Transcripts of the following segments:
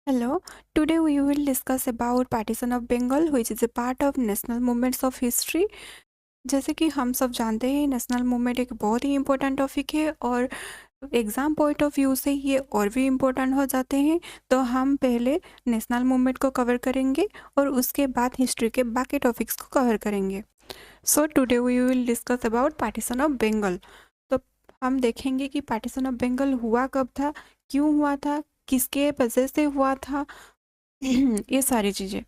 Hello, today we will discuss about partition of Bengal which is a part of national movements of history। जैसे कि हम सब जानते हैं नेशनल मूवमेंट एक बहुत ही इम्पोर्टेंट टॉपिक है और एग्ज़ाम पॉइंट ऑफ व्यू से ये और भी इम्पोर्टेंट हो जाते हैं। तो हम पहले नेशनल मूवमेंट को कवर करेंगे और उसके बाद हिस्ट्री के बाकी टॉपिक्स को कवर करेंगे। So today we will discuss about partition of Bengal. तो हम देखेंगे कि पार्टीशन ऑफ बंगाल हुआ कब था, क्यों हुआ था, किसके वजह से हुआ था, ये सारी चीज़ें।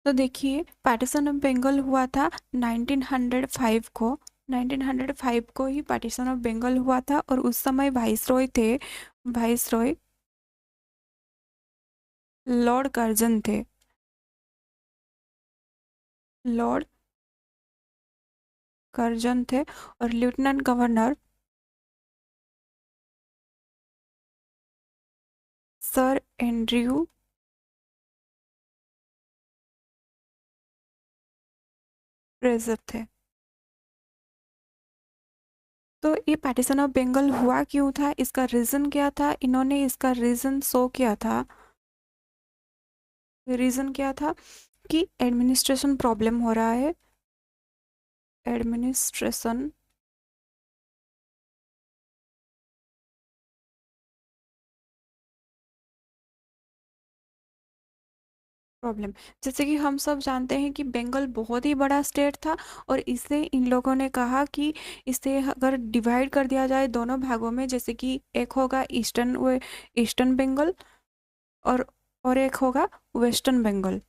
तो देखिए पार्टीशन ऑफ बंगाल हुआ था 1905 को। 1905 को ही पार्टीशन ऑफ बंगाल हुआ था और उस समय वाइसरॉय थे, वाइसरॉय लॉर्ड कर्जन थे, लॉर्ड कर्जन थे और lieutenant governor sir Andrew Fraser थे। तो ये पार्टीशन ऑफ बंगाल हुआ क्यों था, इसका रीज़न क्या था, इन्होंने इसका रीज़न शो किया था। रीज़न क्या था कि एडमिनिस्ट्रेशन प्रॉब्लम हो रहा है, एडमिनिस्ट्रेशन प्रॉब्लम। जैसे कि हम सब जानते हैं कि बंगाल बहुत ही बड़ा स्टेट था और इसे इन लोगों ने कहा कि इसे अगर डिवाइड कर दिया जाए दोनों भागों में, जैसे कि एक होगा ईस्टर्न बंगाल और एक होगा वेस्टर्न बंगाल।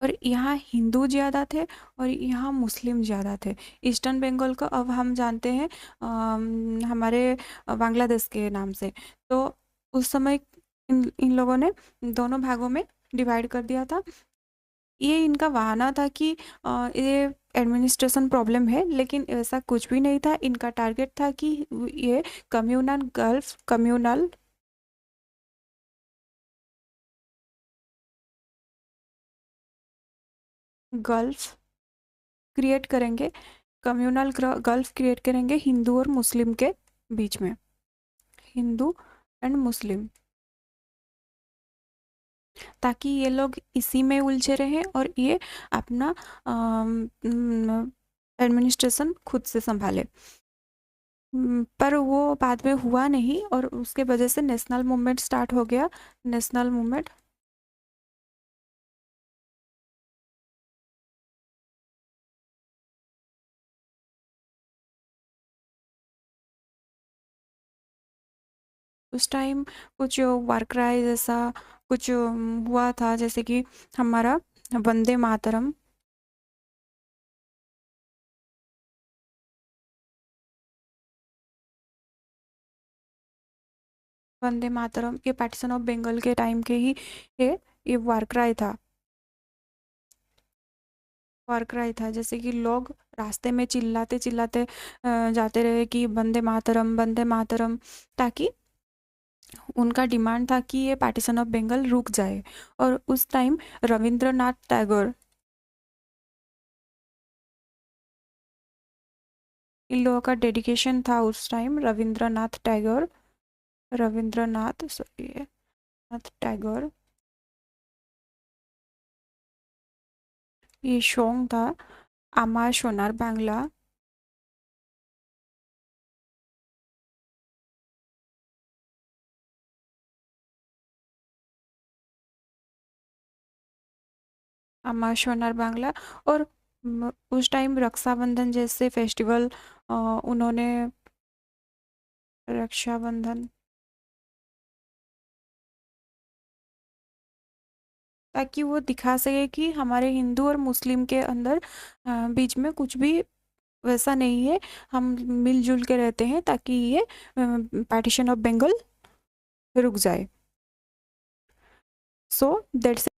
और यहाँ हिंदू ज़्यादा थे और यहाँ मुस्लिम ज़्यादा थे। ईस्टर्न बंगाल को अब हम जानते हैं हमारे बांग्लादेश के नाम से। तो उस समय इन लोगों ने दोनों भागों में डिवाइड कर दिया था। ये इनका बहाना था कि ये एडमिनिस्ट्रेशन प्रॉब्लम है, लेकिन ऐसा कुछ भी नहीं था। इनका टारगेट था कि ये कम्युनल गल्फ क्रिएट करेंगे, कम्युनल गल्फ क्रिएट करेंगे हिंदू और मुस्लिम के बीच में, हिंदू एंड मुस्लिम, ताकि ये लोग इसी में उलझे रहें और ये अपना एडमिनिस्ट्रेशन खुद से संभाले। पर वो बाद में हुआ नहीं और उसके वजह से नेशनल मूवमेंट स्टार्ट हो गया। नेशनल मूवमेंट उस टाइम कुछ वार क्राई जैसा कुछ हुआ था, जैसे कि हमारा वंदे मातरम, वंदे मातरम ये पार्टीशन ऑफ बंगाल के टाइम के ही है। ये वार क्राई था, वार क्राई था, जैसे कि लोग रास्ते में चिल्लाते चिल्लाते जाते रहे कि वंदे मातरम वंदे मातरम, ताकि उनका डिमांड था कि ये पार्टीशन ऑफ बंगाल रुक जाए। और उस टाइम रविंद्रनाथ टैगोर, इन लोगों का डेडिकेशन था उस टाइम। रविंद्रनाथ टैगोर, रविंद्रनाथ सॉरी नाथ टैगोर, ये सॉन्ग था আমার সোনার বাংলা। আমার সোনার बांग्ला। और उस टाइम रक्षाबंधन जैसे फेस्टिवल उन्होंने रक्षाबंधन, ताकि वो दिखा सके कि हमारे हिंदू और मुस्लिम के अंदर बीच में कुछ भी वैसा नहीं है, हम मिलजुल के रहते हैं, ताकि ये पार्टीशन ऑफ बंगाल रुक जाए। So that's